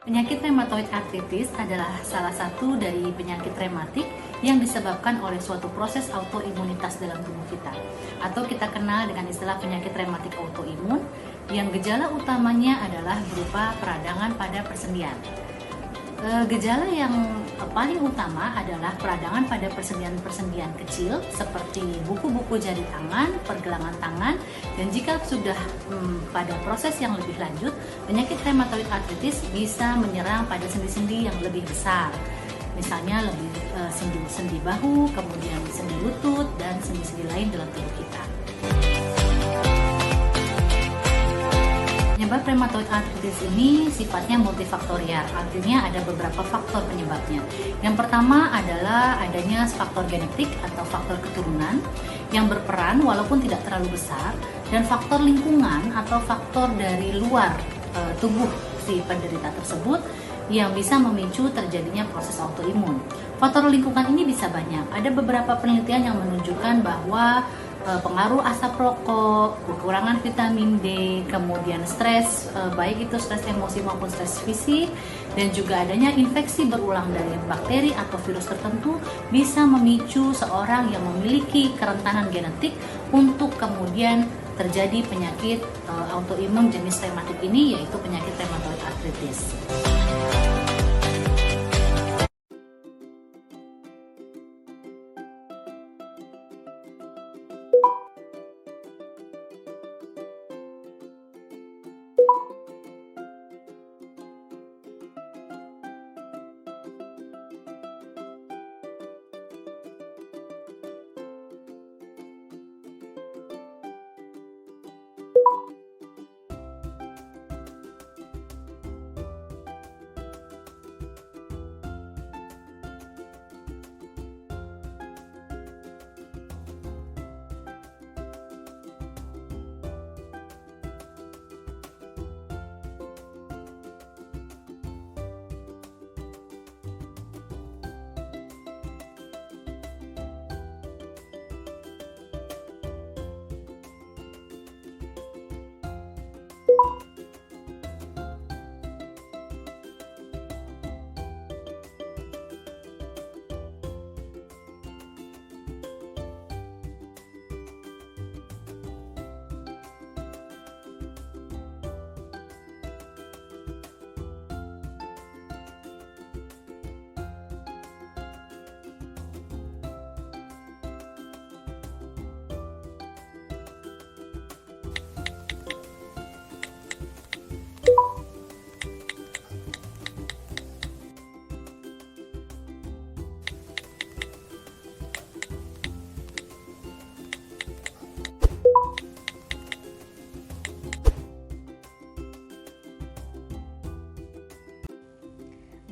Penyakit rheumatoid arthritis adalah salah satu dari penyakit rematik yang disebabkan oleh suatu proses autoimunitas dalam tubuh kita, atau kita kenal dengan istilah penyakit rematik autoimun, yang gejala utamanya adalah berupa peradangan pada persendian. Gejala yang paling utama adalah peradangan pada persendian-persendian kecil seperti buku-buku jari tangan, pergelangan tangan, dan jika sudah pada proses yang lebih lanjut, penyakit rheumatoid arthritis bisa menyerang pada sendi-sendi yang lebih besar. Misalnya lebih sendi bahu, kemudian sendi lutut, dan sendi-sendi lain dalam tubuh kita. Penyebab rheumatoid arthritis ini sifatnya multifaktorial, artinya ada beberapa faktor penyebabnya. Yang pertama adalah adanya faktor genetik atau faktor keturunan yang berperan walaupun tidak terlalu besar, dan faktor lingkungan atau faktor dari luar tubuh si penderita tersebut yang bisa memicu terjadinya proses autoimun. Faktor lingkungan ini bisa banyak. Ada beberapa penelitian yang menunjukkan bahwa pengaruh asap rokok, kekurangan vitamin D, kemudian stres, baik itu stres emosi maupun stres fisik, dan juga adanya infeksi berulang dari bakteri atau virus tertentu bisa memicu seorang yang memiliki kerentanan genetik untuk kemudian terjadi penyakit autoimun jenis rematik ini, yaitu penyakit rheumatoid arthritis.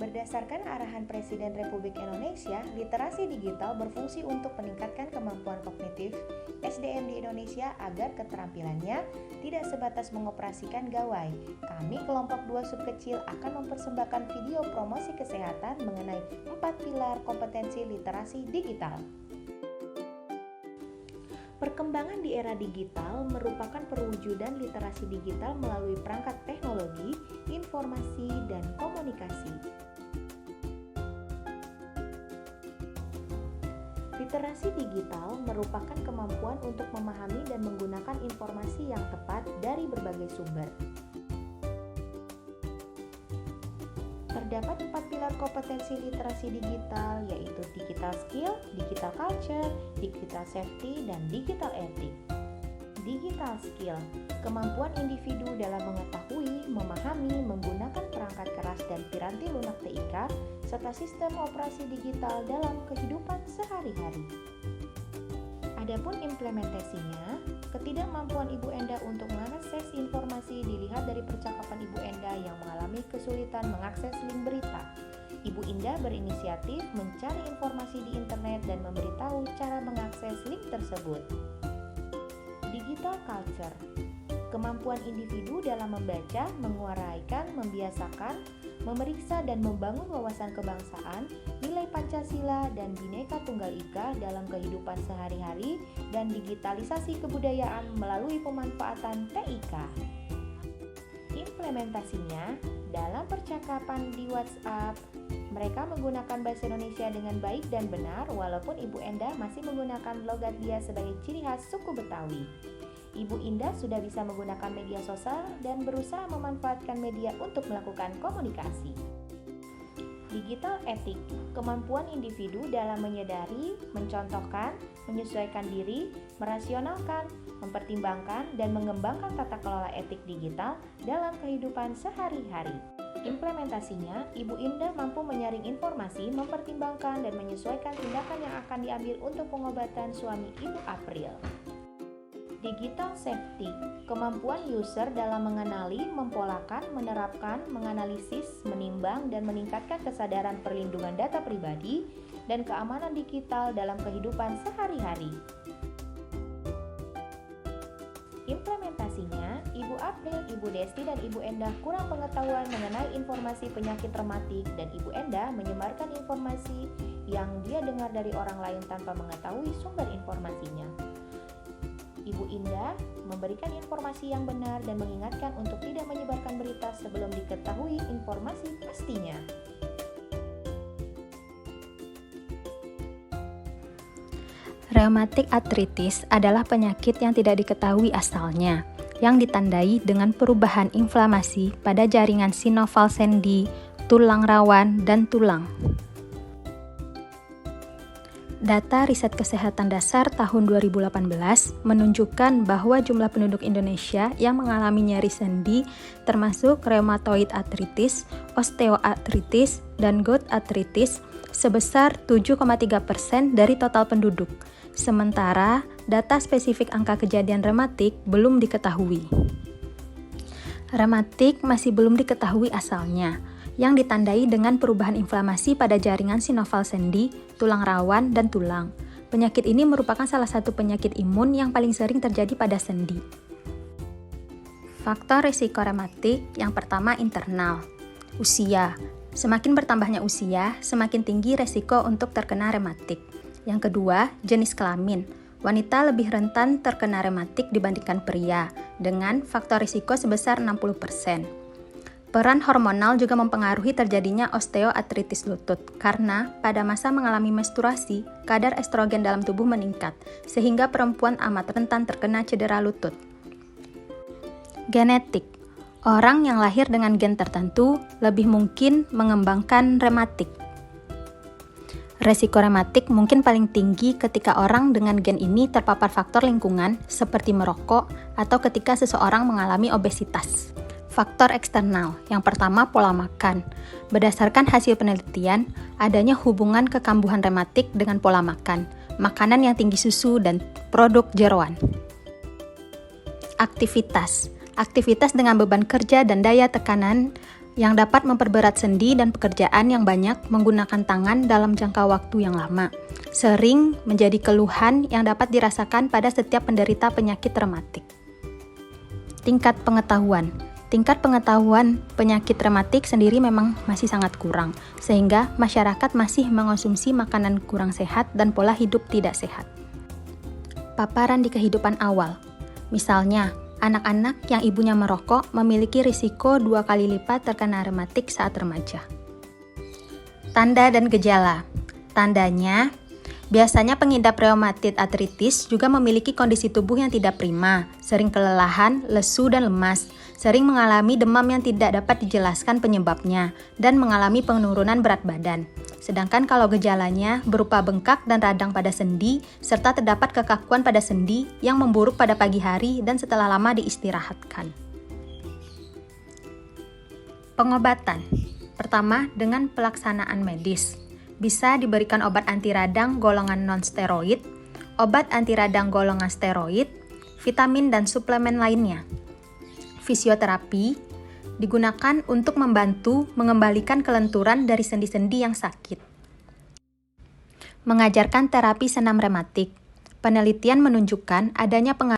Berdasarkan arahan Presiden Republik Indonesia, literasi digital berfungsi untuk meningkatkan kemampuan kognitif SDM di Indonesia agar keterampilannya tidak sebatas mengoperasikan gawai. Kami kelompok 2 subkecil akan mempersembahkan video promosi kesehatan mengenai 4 pilar kompetensi literasi digital. Perkembangan di era digital merupakan perwujudan literasi digital melalui perangkat teknologi, informasi, dan komunikasi. Literasi digital merupakan kemampuan untuk memahami dan menggunakan informasi yang tepat dari berbagai sumber. Terdapat 4 pilar kompetensi literasi digital, yaitu digital skill, digital culture, digital safety, dan digital ethics. Digital skill, kemampuan individu dalam mengetahui, memahami, menggunakan perangkat keras dan piranti lunak TIK, serta sistem operasi digital dalam kehidupan sehari-hari. Adapun implementasinya, ketidakmampuan Ibu Enda untuk mengakses informasi dilihat dari percakapan Ibu Enda yang mengalami kesulitan mengakses link berita. Ibu Indah berinisiatif mencari informasi di internet dan memberitahu cara mengakses link tersebut. Digital culture, kemampuan individu dalam membaca, menguaraikan, membiasakan, memeriksa dan membangun wawasan kebangsaan, nilai Pancasila dan Bhinneka Tunggal Ika dalam kehidupan sehari-hari, dan digitalisasi kebudayaan melalui pemanfaatan TIK. Implementasinya, dalam percakapan di WhatsApp, mereka menggunakan bahasa Indonesia dengan baik dan benar, walaupun Ibu Enda masih menggunakan logat dia sebagai ciri khas suku Betawi. Ibu Indah sudah bisa menggunakan media sosial dan berusaha memanfaatkan media untuk melakukan komunikasi. Digital etik, kemampuan individu dalam menyadari, mencontohkan, menyesuaikan diri, merasionalkan, mempertimbangkan, dan mengembangkan tata kelola etik digital dalam kehidupan sehari-hari. Implementasinya, Ibu Indah mampu menyaring informasi, mempertimbangkan, dan menyesuaikan tindakan yang akan diambil untuk pengobatan suami Ibu April. Digital safety, kemampuan user dalam mengenali, mempolakan, menerapkan, menganalisis, menimbang, dan meningkatkan kesadaran perlindungan data pribadi dan keamanan digital dalam kehidupan sehari-hari. Implementasinya, Ibu April, Ibu Desti, dan Ibu Endah kurang pengetahuan mengenai informasi penyakit rematik, dan Ibu Endah menyebarkan informasi yang dia dengar dari orang lain tanpa mengetahui sumber informasinya. Ibu Indah memberikan informasi yang benar dan mengingatkan untuk tidak menyebarkan berita sebelum diketahui informasi pastinya. Rheumatic arthritis adalah penyakit yang tidak diketahui asalnya, yang ditandai dengan perubahan inflamasi pada jaringan sinoval sendi, tulang rawan, dan tulang. Data Riset Kesehatan Dasar tahun 2018 menunjukkan bahwa jumlah penduduk Indonesia yang mengalami nyeri sendi termasuk rheumatoid arthritis, osteoartritis, dan gout arthritis sebesar 7,3% dari total penduduk. Sementara data spesifik angka kejadian rematik belum diketahui. Rematik masih belum diketahui asalnya, yang ditandai dengan perubahan inflamasi pada jaringan sinoval sendi, tulang rawan, dan tulang. Penyakit ini merupakan salah satu penyakit imun yang paling sering terjadi pada sendi. Faktor risiko rematik yang pertama internal. Usia. Semakin bertambahnya usia, semakin tinggi risiko untuk terkena rematik. Yang kedua, jenis kelamin. Wanita lebih rentan terkena rematik dibandingkan pria, dengan faktor risiko sebesar 60%. Peran hormonal juga mempengaruhi terjadinya osteoartritis lutut, karena pada masa mengalami menstruasi, kadar estrogen dalam tubuh meningkat, sehingga perempuan amat rentan terkena cedera lutut. Genetik. Orang yang lahir dengan gen tertentu lebih mungkin mengembangkan rematik. Resiko rematik mungkin paling tinggi ketika orang dengan gen ini terpapar faktor lingkungan seperti merokok atau ketika seseorang mengalami obesitas. Faktor eksternal, yang pertama pola makan. Berdasarkan hasil penelitian, adanya hubungan kekambuhan rematik dengan pola makan, makanan yang tinggi susu, dan produk jeroan. Aktivitas. Aktivitas dengan beban kerja dan daya tekanan yang dapat memperberat sendi dan pekerjaan yang banyak menggunakan tangan dalam jangka waktu yang lama, sering menjadi keluhan yang dapat dirasakan pada setiap penderita penyakit rematik. Tingkat pengetahuan. Tingkat pengetahuan penyakit rematik sendiri memang masih sangat kurang, sehingga masyarakat masih mengonsumsi makanan kurang sehat dan pola hidup tidak sehat. Paparan di kehidupan awal. Misalnya, anak-anak yang ibunya merokok memiliki risiko 2 kali lipat terkena rematik saat remaja. Tanda dan gejala. Tandanya, biasanya pengidap rheumatoid arthritis juga memiliki kondisi tubuh yang tidak prima, sering kelelahan, lesu, dan lemas, sering mengalami demam yang tidak dapat dijelaskan penyebabnya, dan mengalami penurunan berat badan. Sedangkan kalau gejalanya berupa bengkak dan radang pada sendi, serta terdapat kekakuan pada sendi yang memburuk pada pagi hari dan setelah lama diistirahatkan. Pengobatan. Pertama, dengan pelaksanaan medis. Bisa diberikan obat anti radang golongan non-steroid, obat anti radang golongan steroid, vitamin dan suplemen lainnya. Fisioterapi digunakan untuk membantu mengembalikan kelenturan dari sendi-sendi yang sakit. Mengajarkan terapi senam rematik. Penelitian menunjukkan adanya pengaruh